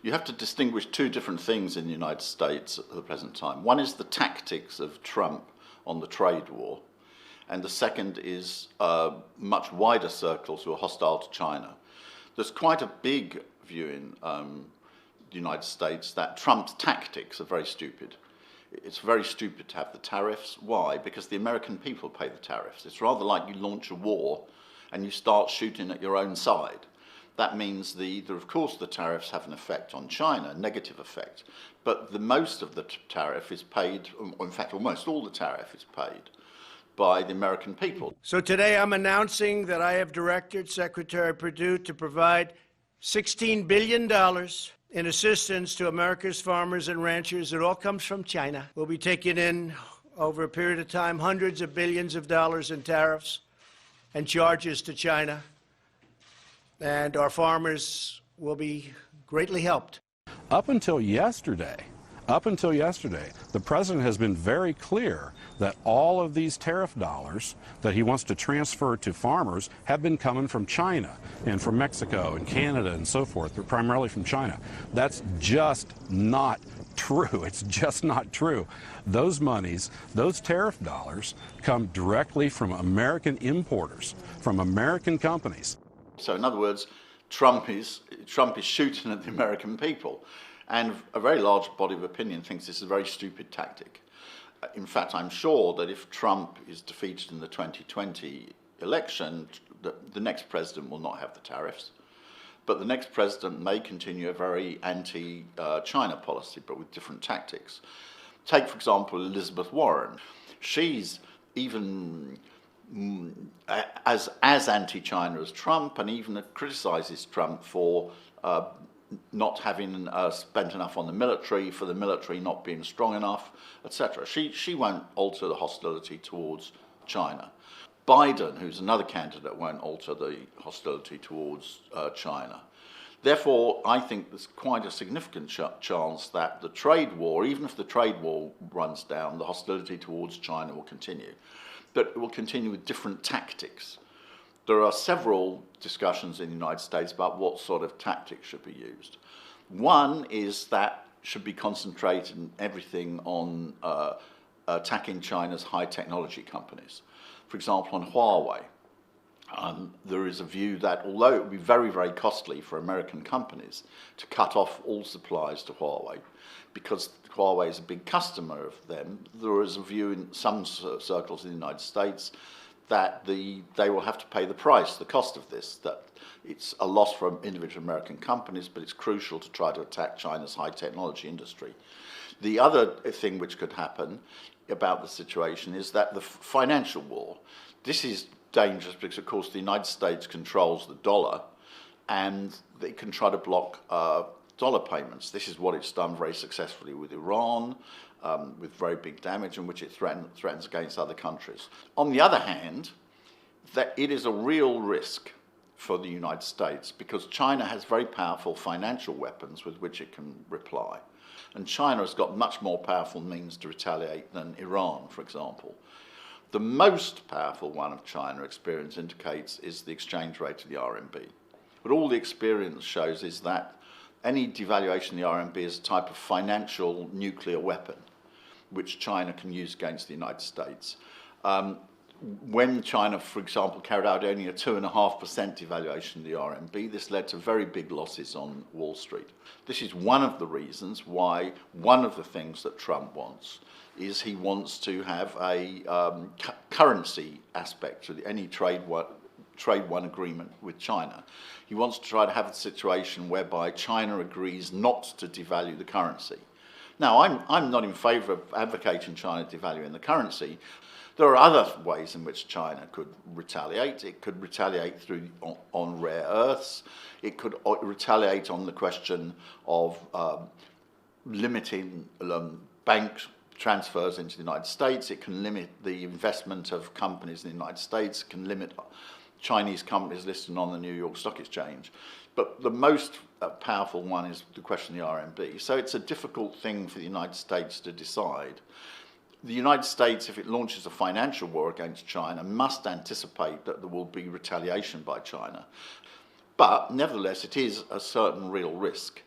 You have to distinguish two different things in the United States at the present time. One is the tactics of Trump on the trade war, and the second is much wider circles who are hostile to China. There's quite a big view in the United States that Trump's tactics are very stupid. It's very stupid to have the tariffs. Why? Because the American people pay the tariffs. It's rather like you launch a war and you start shooting at your own side. That means of course the tariffs have an effect on China, a negative effect, but the most of the tariff is paid, or in fact almost all the tariff is paid by the American people. So today I'm announcing that I have directed Secretary Perdue to provide $16 billion in assistance to America's farmers and ranchers. It all comes from China. We'll be taking in, over a period of time, hundreds of billions of dollars in tariffs and charges to China. And our farmers will be greatly helped. Up until yesterday, the president has been very clear that all of these tariff dollars that he wants to transfer to farmers have been coming from China and from Mexico and Canada and so forth, but primarily from China. That's just not true. It's just not true. Those monies, those tariff dollars, come directly from American importers, from American companies. So in other words, Trump is shooting at the American people. And a very large body of opinion thinks this is a very stupid tactic. In fact, I'm sure that if Trump is defeated in the 2020 election, the next president will not have the tariffs. But the next president may continue a very anti-China policy, but with different tactics. Take, for example, Elizabeth Warren. She's even as anti-China as Trump, and even criticizes Trump for not having spent enough on the military, for the military not being strong enough, etc. She won't alter the hostility towards China. Biden, who's another candidate, won't alter the hostility towards China. Therefore, I think there's quite a significant chance that the trade war, even if the trade war runs down, the hostility towards China will continue. But it will continue with different tactics. There are several discussions in the United States about what sort of tactics should be used. One is that should be concentrated in everything on attacking China's high technology companies. For example, on Huawei, there is a view that although it would be very, very costly for American companies to cut off all supplies to Huawei, because Huawei is a big customer of them, there is a view in some circles in the United States that they will have to pay the price, the cost of this, that it's a loss for individual American companies, but it's crucial to try to attack China's high technology industry. The other thing which could happen about the situation is that the financial war. This is dangerous because, of course, the United States controls the dollar, and they can try to block dollar payments. This is what it's done very successfully with Iran, with very big damage, in which it threatens against other countries. On the other hand, that it is a real risk for the United States because China has very powerful financial weapons with which it can reply. And China has got much more powerful means to retaliate than Iran, for example. The most powerful one of China, experience indicates, is the exchange rate of the RMB. But all the experience shows is that any devaluation of the RMB is a type of financial nuclear weapon which China can use against the United States. When China, for example, carried out only a 2.5% devaluation of the RMB, this led to very big losses on Wall Street. This is one of the reasons why one of the things that Trump wants is he wants to have a currency aspect to any trade one agreement with China. He wants to try to have a situation whereby China agrees not to devalue the currency. Now, I'm not in favour of advocating China devaluing the currency. There are other ways in which China could retaliate. It could retaliate on rare earths. It could retaliate on the question of limiting bank transfers into the United States. It can limit the investment of companies in the United States. It can limit Chinese companies listed on the New York Stock Exchange. But the most powerful one is the question of the RMB. So it's a difficult thing for the United States to decide. The United States, if it launches a financial war against China, must anticipate that there will be retaliation by China. But nevertheless, it is a certain real risk.